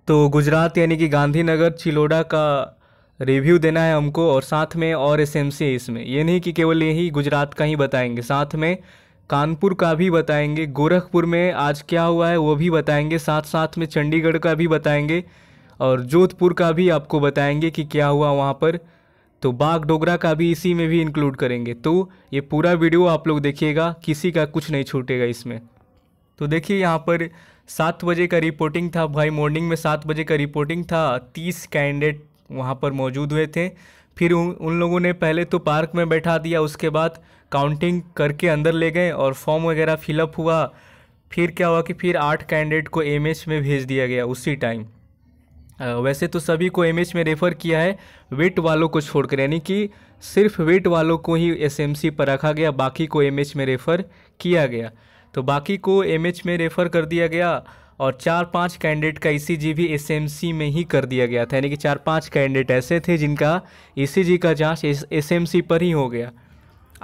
तो गुजरात यानी कि गांधीनगर चिलोड़ा का रिव्यू देना है हमको, और साथ में और एसएमसी है इसमें। ये नहीं कि केवल यही गुजरात का ही बताएंगे, साथ में कानपुर का भी बताएंगे, गोरखपुर में आज क्या हुआ है वो भी बताएंगे, साथ साथ में चंडीगढ़ का भी बताएंगे, और जोधपुर का भी आपको बताएंगे कि क्या हुआ वहाँ पर। तो बाग डोगरा का भी इसी में भी इंक्लूड करेंगे। तो ये पूरा वीडियो आप लोग देखिएगा, किसी का कुछ नहीं छूटेगा इसमें। तो देखिए यहाँ पर 7 बजे का रिपोर्टिंग था भाई, मॉर्निंग में 7 बजे का रिपोर्टिंग था। 30 कैंडिडेट वहाँ पर मौजूद हुए थे। फिर उन लोगों ने पहले तो पार्क में बैठा दिया, उसके बाद काउंटिंग करके अंदर ले गए और फॉर्म वगैरह फिलअप हुआ। फिर क्या हुआ कि फिर 8 कैंडिडेट को एमएच में भेज दिया गया उसी टाइम। वैसे तो सभी को एमएच में रेफ़र किया है, वेट वालों को छोड़कर, यानी कि सिर्फ वेट वालों को ही एसएमसी पर रखा गया, बाकी को एमएच में रेफ़र किया गया। तो बाकी को एमएच में रेफ़र कर दिया गया, और 4-5 कैंडिडेट का ईसीजी भी एसएमसी में ही कर दिया गया था, यानी कि 4-5 कैंडिडेट ऐसे थे जिनका ईसीजी का जांच एसएमसी पर ही हो गया।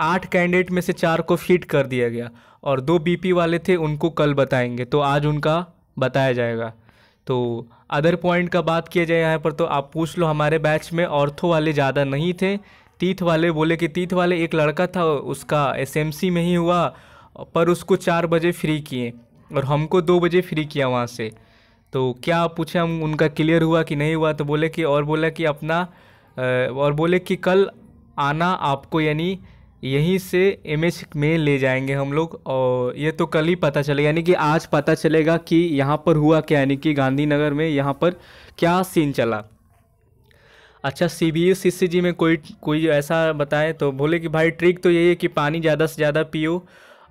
8 कैंडिडेट में से 4 को फिट कर दिया गया, और 2 बीपी वाले थे उनको कल बताएंगे, तो आज उनका बताया जाएगा। तो अदर पॉइंट का बात किया जाए यहाँ पर, तो आप पूछ लो, हमारे बैच में ऑर्थो वाले ज़्यादा नहीं थे। तीथ वाले बोले कि तीथ वाले एक लड़का था उसका एसएमसी में ही हुआ, पर उसको 4 बजे फ्री किए और हमको 2 बजे फ्री किया वहाँ से। तो क्या पूछे हम, उनका क्लियर हुआ कि नहीं हुआ, तो बोले कि, और बोला कि अपना और बोले कि कल आना आपको, यानी यहीं से एमएच में ले जाएंगे हम लोग, और ये तो कल ही पता चलेगा, यानी कि आज पता चलेगा कि यहाँ पर हुआ क्या, यानी कि गांधीनगर में यहाँ पर क्या सीन चला। अच्छा, सीबीएस ईसीजी में कोई ऐसा बताए, तो बोले कि भाई ट्रिक तो यही है कि पानी ज़्यादा से ज़्यादा पियो,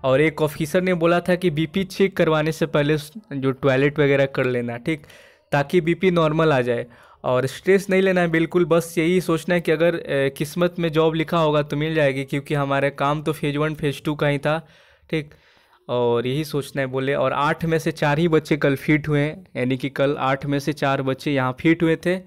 और एक ऑफिसर ने बोला था कि बीपी चेक करवाने से पहले जो टॉयलेट वगैरह कर लेना, ठीक, ताकि बीपी नॉर्मल आ जाए। और स्ट्रेस नहीं लेना है बिल्कुल, बस यही सोचना है कि अगर किस्मत में जॉब लिखा होगा तो मिल जाएगी, क्योंकि हमारा काम तो फेज़ 1 फेज़ 2 का ही था, ठीक। और यही सोचना है बोले। और 8 में से 4 ही बच्चे कल फिट हुए हैं, यानी कि कल 8 में से 4 बच्चे यहाँ फिट हुए थे,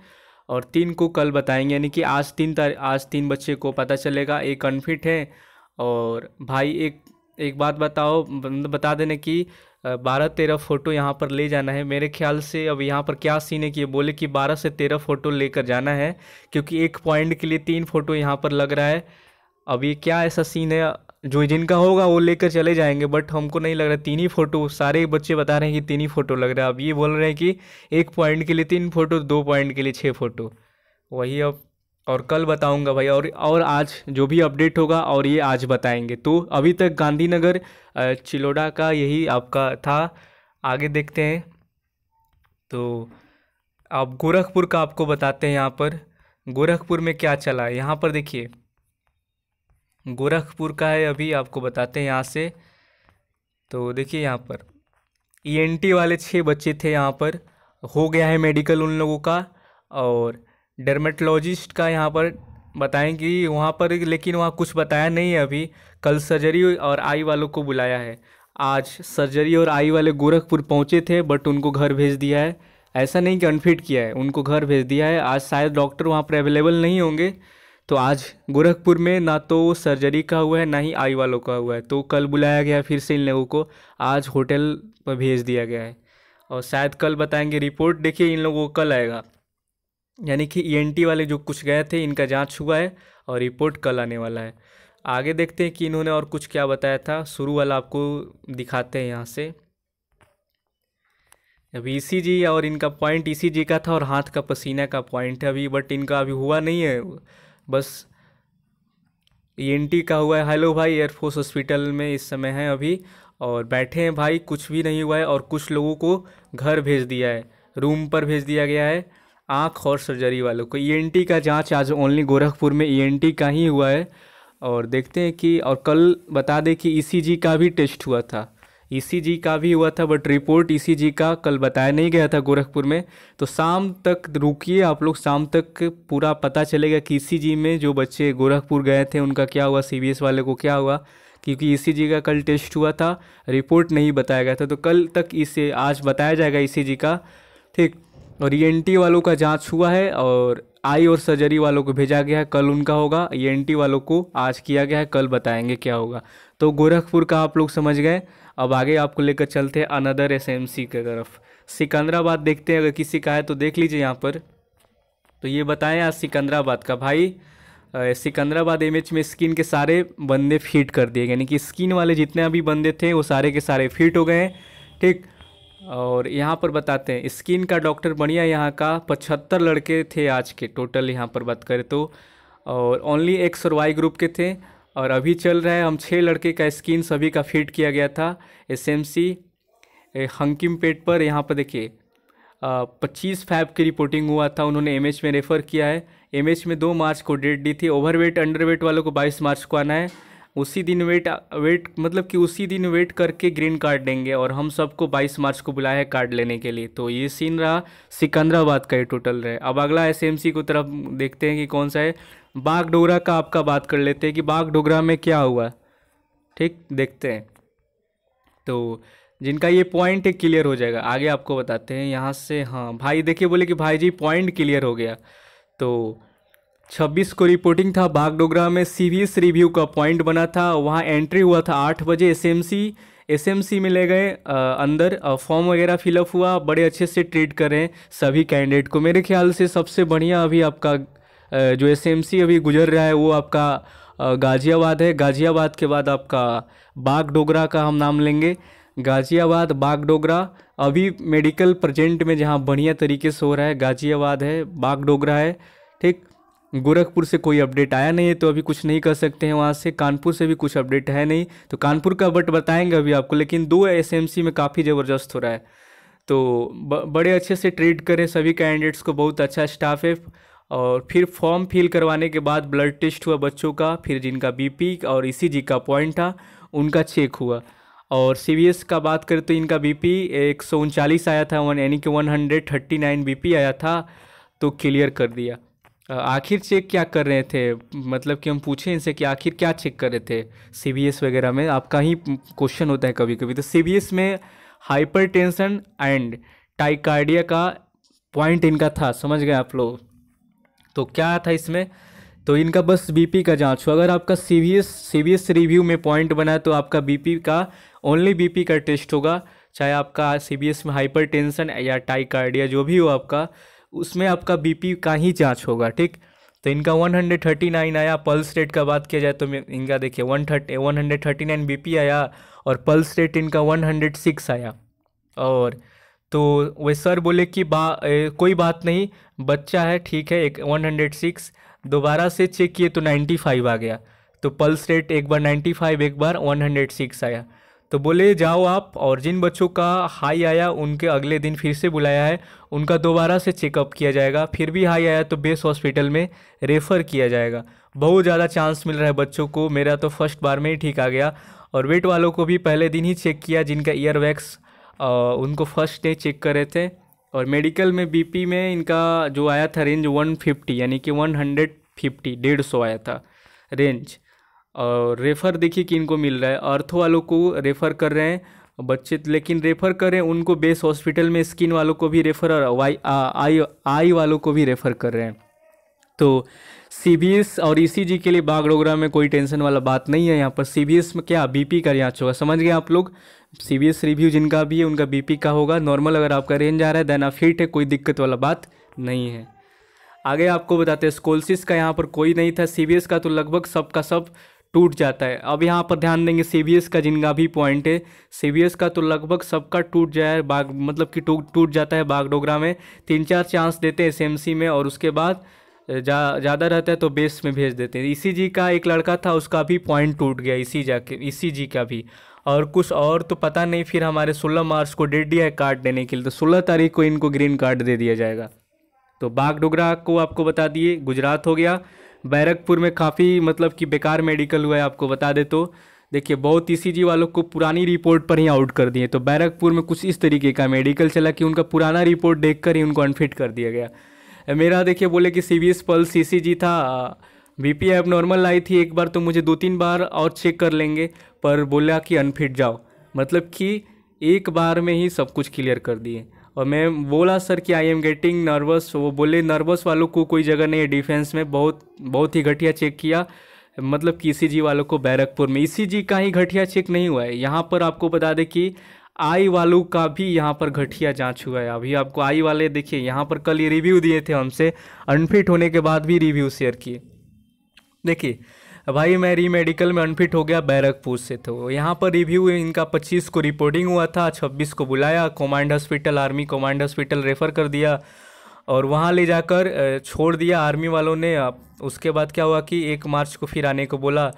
और 3 को कल बताएंगे, यानी कि आज 3 बच्चे को पता चलेगा, एक अनफिट है। और भाई एक बात बता देने कि 12-13 फ़ोटो यहाँ पर ले जाना है मेरे ख्याल से। अब यहाँ पर क्या सीन है कि ये बोले कि 12 से 13 फ़ोटो लेकर जाना है, क्योंकि एक पॉइंट के लिए 3 फ़ोटो यहाँ पर लग रहा है। अब ये क्या ऐसा सीन है, जो जिनका होगा वो लेकर चले जाएंगे, बट हमको नहीं लग रहा 3 ही फ़ोटो, सारे बच्चे बता रहे हैं कि 3 ही फ़ोटो लग रहा है। अब ये बोल रहे हैं कि 1 पॉइंट के लिए 3 फ़ोटो, 2 पॉइंट के लिए 6 फ़ोटो, वही अब। और कल बताऊंगा भाई, और आज जो भी अपडेट होगा, और ये आज बताएंगे। तो अभी तक गांधीनगर चिलोड़ा का यही आपका था, आगे देखते हैं। तो अब गोरखपुर का आपको बताते हैं। यहाँ पर गोरखपुर में क्या चला है, यहाँ पर देखिए, गोरखपुर का है, अभी आपको बताते हैं यहाँ से। तो देखिए यहाँ पर ईएनटी वाले 6 बच्चे थे, यहाँ पर हो गया है मेडिकल उन लोगों का, और डर्मेटोलॉजिस्ट का यहाँ पर बताएंगे वहाँ पर, लेकिन वहाँ कुछ बताया नहीं है अभी। कल सर्जरी और आई वालों को बुलाया है। आज सर्जरी और आई वाले गोरखपुर पहुँचे थे, बट उनको घर भेज दिया है। ऐसा नहीं कि अनफिट किया है, उनको घर भेज दिया है। आज शायद डॉक्टर वहाँ पर अवेलेबल नहीं होंगे, तो आज गोरखपुर में ना तो सर्जरी का हुआ है, ना ही आई वालों का हुआ है, तो कल बुलाया गया फिर से इन लोगों को, आज होटल पर भेज दिया गया है। और शायद कल बताएंगे रिपोर्ट। देखिए इन लोगों को कल आएगा, यानी कि ईएनटी वाले जो कुछ गए थे इनका जांच हुआ है, और रिपोर्ट कल आने वाला है। आगे देखते हैं कि इन्होंने और कुछ क्या बताया था। शुरू वाला आपको दिखाते हैं यहाँ से। अभी ईसीजी और इनका पॉइंट ईसीजी का था, और हाथ का पसीना का पॉइंट है अभी, बट इनका अभी हुआ नहीं है, बस ईएनटी का हुआ है। हेलो भाई, एयरफोर्स हॉस्पिटल में इस समय हैं अभी, और बैठे हैं भाई, कुछ भी नहीं हुआ है। और कुछ लोगों को घर भेज दिया है, रूम पर भेज दिया गया है, आँख और सर्जरी वालों को। ईएनटी का जांच आज ओनली गोरखपुर में ईएनटी का ही हुआ है। और देखते हैं कि, और कल बता दें कि ईसीजी का भी टेस्ट हुआ था, ईसीजी का भी हुआ था, बट रिपोर्ट ईसीजी का कल बताया नहीं गया था गोरखपुर में। तो शाम तक रुकिए आप लोग, शाम तक पूरा पता चलेगा कि ईसीजी में जो बच्चे गोरखपुर गए थे उनका क्या हुआ, सीबीएस वाले को क्या हुआ, क्योंकि ईसीजी का कल टेस्ट हुआ था, रिपोर्ट नहीं बताया गया था। तो कल तक इसे आज बताया जाएगा ईसीजी का, ठीक। और ईएनटी वालों का जांच हुआ है, और आई और सर्जरी वालों को भेजा गया है, कल उनका होगा। ईएनटी वालों को आज किया गया है, कल बताएंगे क्या होगा। तो गोरखपुर का आप लोग समझ गए। अब आगे आपको लेकर चलते हैं अनदर एसएमसी की तरफ। सिकंदराबाद देखते हैं, अगर किसी का है तो देख लीजिए यहाँ पर। तो ये बताएं आज सिकंदराबाद का भाई, सिकंदराबाद इमेज में स्किन के सारे बंदे फिट कर दिए गए, यानी कि स्किन वाले जितने अभी बंदे थे वो सारे के सारे फिट हो गए हैं, ठीक। और यहाँ पर बताते हैं स्किन का डॉक्टर बढ़िया यहाँ का 75 लड़के थे आज के टोटल यहाँ पर बात करें तो, और ओनली एक्स और वाई ग्रुप के थे। और अभी चल रहा है हम 6 लड़के का स्किन सभी का फिट किया गया था एसएमसी हंकिमपेट पर। यहाँ पर देखिए 25 फैब की रिपोर्टिंग हुआ था, उन्होंने एमएच में रेफ़र किया है। एमएच में 2 मार्च को डेट दी थी। ओवरवेट अंडरवेट वालों को 22 मार्च को आना है, उसी दिन वेट मतलब कि उसी दिन वेट करके ग्रीन कार्ड देंगे, और हम सबको 22 मार्च को बुलाया है कार्ड लेने के लिए। तो ये सीन रहा सिकंदराबाद का, ये टोटल रहे। अब अगला एसएमसी को तरफ देखते हैं कि कौन सा है। बागडोगरा का आपका बात कर लेते हैं कि बागडोगरा में क्या हुआ, ठीक, देखते हैं। तो जिनका ये पॉइंट है क्लियर हो जाएगा, आगे आपको बताते हैं यहाँ से। हाँ भाई देखिए, बोले कि भाई जी पॉइंट क्लियर हो गया। तो 26 को रिपोर्टिंग था बागडोगरा में, सीवीएस रिव्यू का पॉइंट बना था, वहाँ एंट्री हुआ था 8 बजे। एसएमसी में ले गए अंदर, फॉर्म वगैरह फिलअप हुआ, बड़े अच्छे से ट्रीट कर रहे हैं सभी कैंडिडेट को। मेरे ख्याल से सबसे बढ़िया अभी आपका जो एसएमसी अभी गुजर रहा है वो आपका गाज़ियाबाद है। गाज़ियाबाद के बाद आपका बागडोगरा का हम नाम लेंगे। गाज़ियाबाद, बागडोगरा, अभी मेडिकल प्रेजेंट में जहाँ बढ़िया तरीके से हो रहा है गाज़ियाबाद है, बागडोगरा है, ठीक। गोरखपुर से कोई अपडेट आया नहीं है तो अभी कुछ नहीं कर सकते हैं वहाँ से। कानपुर से भी कुछ अपडेट है नहीं, तो कानपुर का बट बताएंगे अभी आपको। लेकिन 2 एसएमसी में काफ़ी ज़बरदस्त हो रहा है, तो बड़े अच्छे से ट्रीट करें सभी कैंडिडेट्स को, बहुत अच्छा स्टाफ है। और फिर फॉर्म फिल करवाने के बाद ब्लड टेस्ट हुआ बच्चों का, फिर जिनका बीपी और ईसीजी का पॉइंट था उनका चेक हुआ। और सीवीएस का बात करें तो इनका बीपी 139 आया था, यानी कि 139 बीपी आया था, तो क्लियर कर दिया। आखिर चेक क्या कर रहे थे, मतलब कि हम पूछें इनसे कि आखिर क्या चेक कर रहे थे सीवीएस वगैरह में, आपका ही क्वेश्चन होता है कभी कभी। तो सीवीएस में हाइपरटेंशन एंड टाइकार्डिया का पॉइंट इनका था, समझ गए आप लोग। तो क्या था इसमें, तो इनका बस बीपी का जांच हुआ। अगर आपका सीवीएस रिव्यू में पॉइंट बना है तो आपका बीपी का, ओनली बीपी का टेस्ट होगा, चाहे आपका सीवीएस में हाइपरटेंशन या टाइकार्डिया जो भी हो आपका, उसमें आपका बीपी का ही जांच होगा, ठीक। तो इनका 139 आया। पल्स रेट का बात किया जाए तो इनका देखिए 139 बीपी आया, और पल्स रेट इनका 106 आया। और तो वे सर बोले कि कोई बात नहीं, बच्चा है, ठीक है, एक 106, दोबारा से चेक किए तो 95 आ गया। तो पल्स रेट एक बार 95, एक बार 106 आया। तो बोले जाओ आप, और जिन बच्चों का हाई आया उनके अगले दिन फिर से बुलाया है, उनका दोबारा से चेकअप किया जाएगा, फिर भी हाई आया तो बेस हॉस्पिटल में रेफ़र किया जाएगा। बहुत ज़्यादा चांस मिल रहा है बच्चों को, मेरा तो फर्स्ट बार में ही ठीक आ गया। और वेट वालों को भी पहले दिन ही चेक किया, जिनका ईयर वैक्स उनको फर्स्ट डे चेक करे थे। और मेडिकल में बीपी में इनका जो आया था रेंज 150, यानी कि 150, 150 आया था रेंज। और रेफ़र देखिए कि इनको मिल रहा है, अर्थो वालों को रेफ़र कर रहे हैं बच्चे, लेकिन रेफ़र कर रहे हैं उनको बेस हॉस्पिटल में, स्किन वालों को भी रेफ़र, और आई वालों को भी रेफ़र कर रहे हैं। तो सीबीएस और ईसीजी के लिए बागडोगरा में कोई टेंशन वाला बात नहीं है। यहाँ पर सीबीएस में क्या बीपी का जांच होगा, समझ गए आप लोग। सीबीएस रिव्यू जिनका भी है उनका बीपी का होगा नॉर्मल, अगर आपका रेंज आ रहा है देन आप फिट है, कोई दिक्कत वाला बात नहीं है। आगे आपको बताते हैं स्कोलसिस का यहाँ पर कोई नहीं था। सीबीएस का तो लगभग सबका सब टूट जाता है। अब यहाँ पर ध्यान देंगे सीबीएस का जिनका भी पॉइंट है, सीबीएस का तो लगभग सबका टूट जाए, मतलब कि टूट जाता है बागडोगरा में। 3-4 चांस देते हैं एसएमसी में, और उसके बाद ज़्यादा रहता है तो बेस में भेज देते हैं। ईसीजी का एक लड़का था, उसका भी पॉइंट टूट गया ईसीजी का भी, और कुछ और तो पता नहीं। फिर हमारे 16 मार्च को डेट दिया है कार्ड देने के लिए, तो 16 तारीख को इनको ग्रीन कार्ड दे दिया जाएगा। तो बागडोगरा को आपको बता दिए, गुजरात हो गया। बैरकपुर में काफ़ी मतलब कि बेकार मेडिकल हुआ है, आपको बता दे तो देखिए बहुत ईसीजी वालों को पुरानी रिपोर्ट पर ही आउट कर दिए। तो बैरकपुर में कुछ इस तरीके का मेडिकल चला कि उनका पुराना रिपोर्ट देखकर ही उनको अनफिट कर दिया गया। मेरा देखिए बोले कि सीवीएस पल्स ईसीजी था, बीपी एब नॉर्मल आई थी, एक बार तो मुझे 2-3 बार और चेक कर लेंगे, पर बोला कि अनफिट जाओ, मतलब कि एक बार में ही सब कुछ क्लियर कर दिए। और मैं बोला सर कि आई एम गेटिंग नर्वस, वो बोले नर्वस वालों को कोई जगह नहीं है डिफेंस में, बहुत ही घटिया चेक किया, मतलब कि ईसीजी वालों को बैरकपुर में ईसीजी का ही घटिया चेक नहीं हुआ है। यहाँ पर आपको बता दें कि आई वालों का भी यहाँ पर घटिया जांच हुआ है। अभी आपको आई वाले देखिए यहाँ पर कल ये रिव्यू दिए थे हमसे, अनफिट होने के बाद भी रिव्यू शेयर किए। देखिए भाई मैं री मेडिकल में अनफिट हो गया बैरकपुर से, तो यहाँ पर रिव्यू इनका 25 को रिपोर्टिंग हुआ था, 26 को बुलाया, command hospital army command hospital refer कर दिया और वहाँ ले जाकर छोड़ दिया आर्मी वालों ने। उसके बाद क्या हुआ कि 1 मार्च को फिर आने को बोला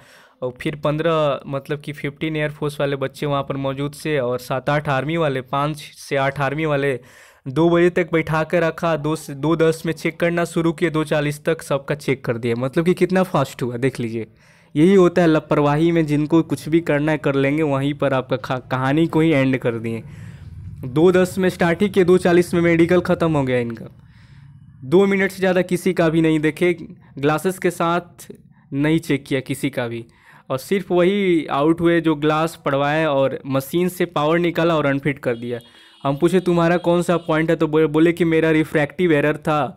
और फिर 15 मतलब कि 15 एयरफोर्स वाले बच्चे वहाँ पर मौजूद थे और 7-8 आर्मी वाले, 5 से 8 आर्मी वाले 2 बजे तक बैठा कर रखा, 2:10 में चेक करना शुरू किए, 2:40 तक सबका चेक कर दिया। मतलब कि कितना फास्ट हुआ देख लीजिए। यही होता है लापरवाही में, जिनको कुछ भी करना है कर लेंगे, वहीं पर आपका कहानी को ही एंड कर दिए। 2:10 में स्टार्ट ही किए, 2:40 में मेडिकल ख़त्म हो गया इनका। 2 मिनट से ज़्यादा किसी का भी नहीं देखे, ग्लासेस के साथ नहीं चेक किया किसी का भी, और सिर्फ वही आउट हुए जो ग्लास पड़वाए और मशीन से पावर निकाला और अनफिट कर दिया। हम पूछे तुम्हारा कौन सा पॉइंट है, तो बोले कि मेरा रिफ्रैक्टिव एरर था,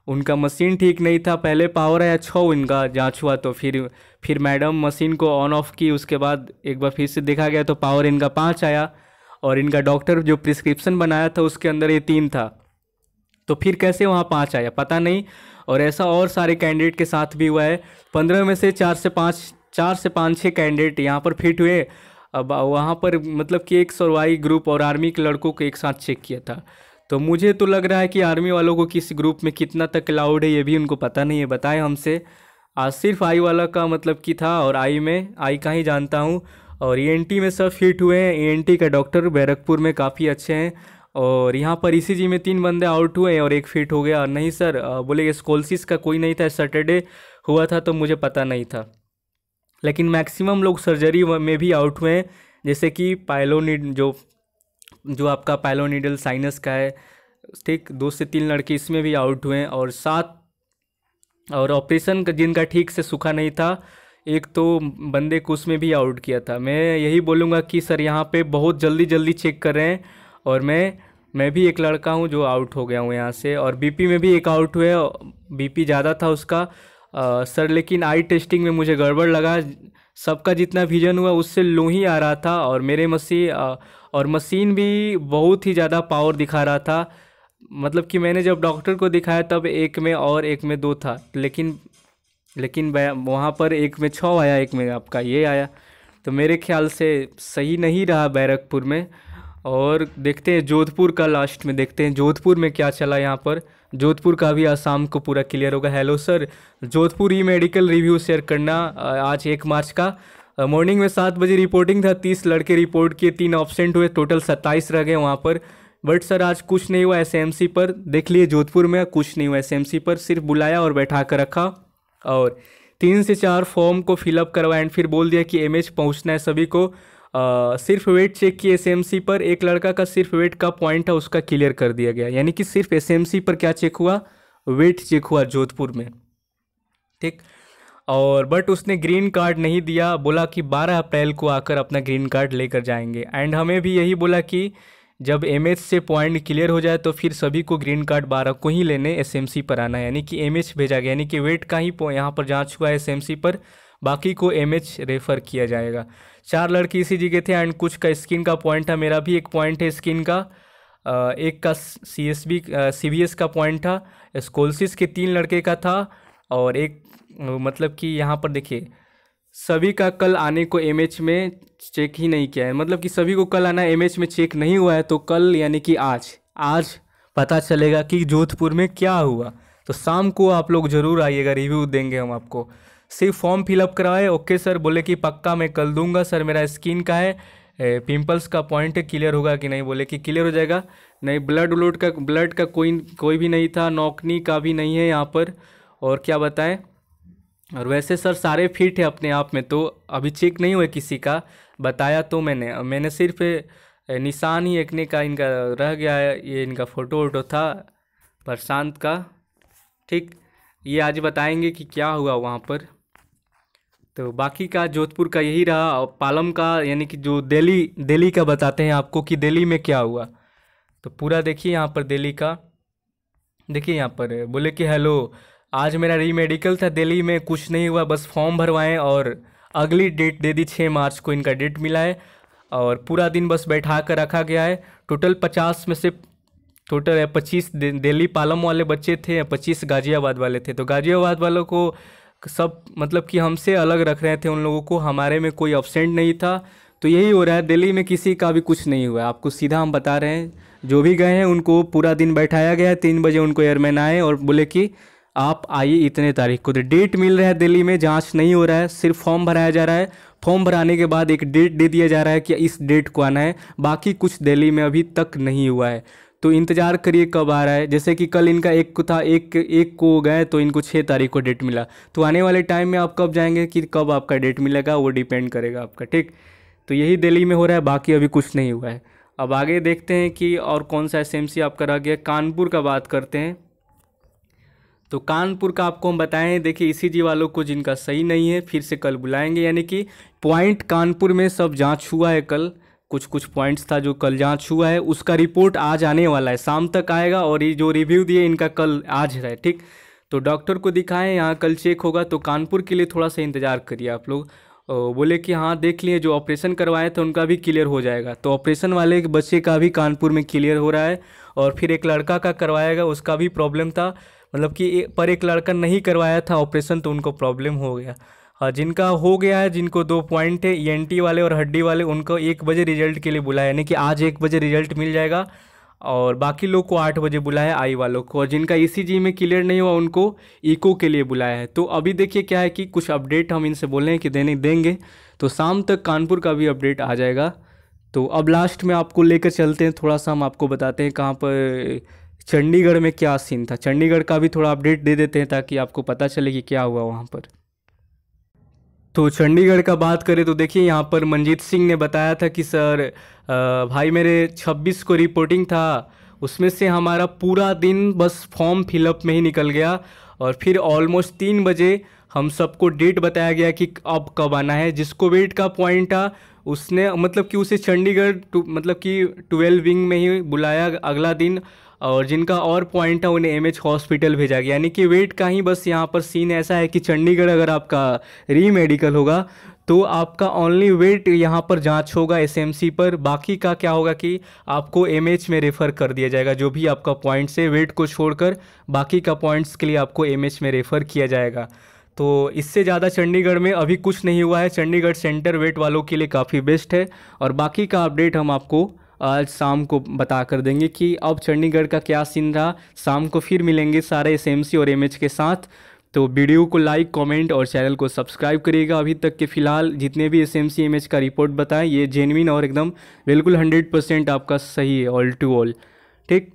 उनका मशीन ठीक नहीं था। पहले पावर आया 6 इनका जांच हुआ, तो फिर मैडम मशीन को ऑन ऑफ की, उसके बाद एक बार फिर से देखा गया तो पावर इनका 5 आया और इनका डॉक्टर जो प्रिस्क्रिप्शन बनाया था उसके अंदर ये 3 था, तो फिर कैसे वहाँ 5 आया पता नहीं। और ऐसा और सारे कैंडिडेट के साथ भी हुआ है। 15 में से 4 से 5-6 कैंडिडेट यहाँ पर फिट हुए। अब वहाँ पर मतलब कि एक सरवाई ग्रुप और आर्मी के लड़कों को एक साथ चेक किया था। तो मुझे तो लग रहा है कि आर्मी वालों को किस ग्रुप में कितना तक अलाउड है ये भी उनको पता नहीं है, बताए हमसे। आज सिर्फ आई वाला का मतलब कि था, और आई का ही जानता हूँ। और ईएनटी में सब फिट हुए हैं। ईएनटी का डॉक्टर बैरकपुर में काफ़ी अच्छे हैं। और यहाँ पर ईसीजी में 3 बंदे आउट हुए और 1 फिट हो गया। नहीं सर बोले स्कोलसिस का कोई नहीं था, सैटरडे हुआ था तो मुझे पता नहीं था। लेकिन मैक्सिमम लोग सर्जरी में भी आउट हुए हैं, जैसे कि पाइलोनिड जो आपका पाइलोनिडल साइनस का है, ठीक 2 से 3 लड़के इसमें भी आउट हुए हैं। और 7 और ऑपरेशन का जिनका ठीक से सूखा नहीं था, एक तो बंदे को उसमें भी आउट किया था। मैं यही बोलूँगा कि सर यहाँ पे बहुत जल्दी चेक कर रहे हैं। और मैं भी एक लड़का हूँ जो आउट हो गया हूँ यहाँ से, और बीपी में भी एक आउट हुए, बीपी ज़्यादा था उसका। सर लेकिन आई टेस्टिंग में मुझे गड़बड़ लगा, सबका जितना विजन हुआ उससे लो ही आ रहा था, और मेरे मशीन भी बहुत ही ज़्यादा पावर दिखा रहा था। मतलब कि मैंने जब डॉक्टर को दिखाया तब 1 में और 1 में 2 था, लेकिन वहाँ पर 1 में 6 आया, 1 में आपका ये आया। तो मेरे ख्याल से सही नहीं रहा बैरकपुर में। और देखते हैं जोधपुर का, लास्ट में देखते हैं जोधपुर में क्या चला। यहाँ पर जोधपुर का भी आज शाम को पूरा क्लियर होगा। हेलो सर, जोधपुर ई मेडिकल रिव्यू शेयर करना। आज 1 मार्च का मॉर्निंग में 7 बजे रिपोर्टिंग था, 30 लड़के रिपोर्ट किए, 3 ऑब्सेंट हुए, टोटल 27 रह गए वहाँ पर। बट सर आज कुछ नहीं हुआ एसएमसी पर, देख लिए जोधपुर में कुछ नहीं हुआ एसएमसी पर, सिर्फ बुलाया और बैठा कर रखा और 3 से 4 फॉर्म को फिलअप करवाया एंड फिर बोल दिया कि एमएच पहुँचना है सभी को। सिर्फ वेट चेक किए एसएमसी पर, एक लड़का का सिर्फ वेट का पॉइंट था उसका क्लियर कर दिया गया। यानी कि सिर्फ एसएमसी पर क्या चेक हुआ, वेट चेक हुआ जोधपुर में, ठीक। और बट उसने ग्रीन कार्ड नहीं दिया, बोला कि 12 अप्रैल को आकर अपना ग्रीन कार्ड लेकर जाएंगे। एंड हमें भी यही बोला कि जब एमएच से पॉइंट क्लियर हो जाए तो फिर सभी को ग्रीन कार्ड 12 को ही लेने एसएमसी पर आना है। यानी कि एमएच भेजा गया, यानी कि वेट का ही यहाँ पर जांच हुआ है एसएमसी पर, बाकी को एमएच रेफ़र किया जाएगा। 4 लड़के इसी जगह थे एंड कुछ का स्किन का पॉइंट था, मेरा भी एक पॉइंट है स्किन का, एक का सीबीएस का पॉइंट था, स्कोलसिस के 3 लड़के का था, और एक मतलब कि यहाँ पर देखिए सभी का कल आने को एमएच में चेक ही नहीं किया है, मतलब कि सभी को कल आना एमएच में चेक नहीं हुआ है। तो कल यानी कि आज पता चलेगा कि जोधपुर में क्या हुआ। तो शाम को आप लोग ज़रूर आइएगा, रिव्यू देंगे हम आपको। सिर्फ फॉर्म फिलअप कराए, ओके सर, बोले कि पक्का मैं कल दूंगा सर, मेरा स्किन का है, पिंपल्स का पॉइंट क्लियर होगा कि नहीं, बोले कि क्लियर हो जाएगा। नहीं ब्लड का कोई भी नहीं था, नौकनी का भी नहीं है यहाँ पर, और क्या बताएं। और वैसे सर सारे फिट है अपने आप में, तो अभी चेक नहीं हुए किसी का, बताया तो मैंने सिर्फ निशान ही एकने का इनका रह गया है, ये इनका फ़ोटो था प्रशांत का, ठीक। ये आज बताएंगे कि क्या हुआ वहाँ पर। तो बाकी का जोधपुर का यही रहा। और पालम का यानी कि जो दिल्ली का बताते हैं आपको कि दिल्ली में क्या हुआ। तो पूरा देखिए यहाँ पर दिल्ली का, देखिए यहाँ पर बोले कि हेलो, आज मेरा री मेडिकल था, दिल्ली में कुछ नहीं हुआ, बस फॉर्म भरवाएं और अगली डेट दे दी, 6 मार्च को इनका डेट मिला है। और पूरा दिन बस बैठा कर रखा गया है। टोटल 50 में से टोटल है 25 दिल्ली पालम वाले बच्चे थे, 25 गाज़ियाबाद वाले थे। तो गाज़ियाबाद वालों को सब मतलब कि हमसे अलग रख रहे थे उन लोगों को, हमारे में कोई अब्सेंट नहीं था। तो यही हो रहा है, दिल्ली में किसी का भी कुछ नहीं हुआ है, आपको सीधा हम बता रहे हैं। जो भी गए हैं उनको पूरा दिन बैठाया गया है, 3 बजे उनको एयरमैन आए और बोले कि आप आइए इतने तारीख को। तो डेट मिल रहा है, दिल्ली में जांच नहीं हो रहा है, सिर्फ फॉर्म भराया जा रहा है। फॉर्म भराने के बाद एक डेट दे दिया जा रहा है कि इस डेट को आना है, बाकी कुछ दिल्ली में अभी तक नहीं हुआ है। तो इंतज़ार करिए कब आ रहा है। जैसे कि कल इनका एक को था, एक को गए तो इनको 6 तारीख को डेट मिला। तो आने वाले टाइम में आप कब जाएंगे कि कब आपका डेट मिलेगा, वो डिपेंड करेगा आपका, ठीक। तो यही दिल्ली में हो रहा है, बाकी अभी कुछ नहीं हुआ है। अब आगे देखते हैं कि और कौन सा एसएमसी आपका रह गया। कानपुर का बात करते हैं। तो कानपुर का आपको हम बताएं, देखिए ईसीजी वालों को जिनका सही नहीं है फिर से कल बुलाएंगे, यानी कि पॉइंट कानपुर में सब जांच हुआ है कल। कुछ पॉइंट्स था जो कल जांच हुआ है, उसका रिपोर्ट आज आने वाला है, शाम तक आएगा। और ये जो रिव्यू दिए इनका कल आज है, ठीक। तो डॉक्टर को दिखाएं, यहाँ कल चेक होगा। तो कानपुर के लिए थोड़ा सा इंतज़ार करिए आप लोग। बोले कि हाँ देख लिए, जो ऑपरेशन करवाए थे उनका भी क्लियर हो जाएगा। तो ऑपरेशन वाले बच्चे का भी कानपुर में क्लियर हो रहा है। और फिर एक लड़का का करवाएगा, उसका भी प्रॉब्लम था, मतलब कि पर एक लड़का नहीं करवाया था ऑपरेशन तो उनको प्रॉब्लम हो गया। जिनका हो गया है, जिनको 2 पॉइंट है, ईएनटी वाले और हड्डी वाले, उनको 1 बजे रिजल्ट के लिए बुलाया, यानी कि आज 1 बजे रिजल्ट मिल जाएगा। और बाकी लोग को 8 बजे बुलाया है, आई वालों को। और जिनका ईसीजी में क्लियर नहीं हुआ उनको इको के लिए बुलाया है। तो अभी देखिए क्या है कि कुछ अपडेट हम इनसे बोले हैं कि देंगे, तो शाम तक कानपुर का भी अपडेट आ जाएगा। तो अब लास्ट में आपको लेकर चलते हैं, थोड़ा सा हम आपको बताते हैं कहाँ पर चंडीगढ़ में क्या सीन था। चंडीगढ़ का भी थोड़ा अपडेट दे देते हैं ताकि आपको पता चले कि क्या हुआ वहाँ पर। तो चंडीगढ़ का बात करें तो देखिए यहाँ पर मनजीत सिंह ने बताया था कि सर भाई मेरे 26 को रिपोर्टिंग था, उसमें से हमारा पूरा दिन बस फॉर्म फिलअप में ही निकल गया। और फिर ऑलमोस्ट 3 बजे हम सबको डेट बताया गया कि अब कब आना है। जिसको वेट का पॉइंट था उसने मतलब कि उसे चंडीगढ़ मतलब कि 12 विंग में ही बुलाया अगला दिन। और जिनका और पॉइंट है उन्हें एमएच हॉस्पिटल भेजा गया, यानी कि वेट का ही बस यहाँ पर सीन ऐसा है कि चंडीगढ़ अगर आपका री मेडिकल होगा तो आपका ओनली वेट यहाँ पर जांच होगा एसएमसी पर। बाकी का क्या होगा कि आपको एमएच में रेफ़र कर दिया जाएगा, जो भी आपका पॉइंट्स है वेट को छोड़कर बाकी का पॉइंट्स के लिए आपको एमएच में रेफ़र किया जाएगा। तो इससे ज़्यादा चंडीगढ़ में अभी कुछ नहीं हुआ है। चंडीगढ़ सेंटर वेट वालों के लिए काफ़ी बेस्ट है। और बाकी का अपडेट हम आपको आज शाम को बता कर देंगे कि अब चंडीगढ़ का क्या सीन रहा। शाम को फिर मिलेंगे सारे एसएमसी और एमएच के साथ। तो वीडियो को लाइक, कमेंट और चैनल को सब्सक्राइब करिएगा। अभी तक के फ़िलहाल जितने भी एसएमसी एमएच का रिपोर्ट बताएं ये जेन्युइन और एकदम बिल्कुल 100% आपका सही है, ऑल टू ऑल, ठीक।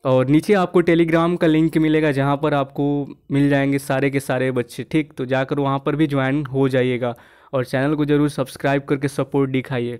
और नीचे आपको टेलीग्राम का लिंक मिलेगा जहाँ पर आपको मिल जाएंगे सारे के सारे बच्चे, ठीक। तो जाकर वहाँ पर भी ज्वाइन हो जाइएगा और चैनल को ज़रूर सब्सक्राइब करके सपोर्ट दिखाइए।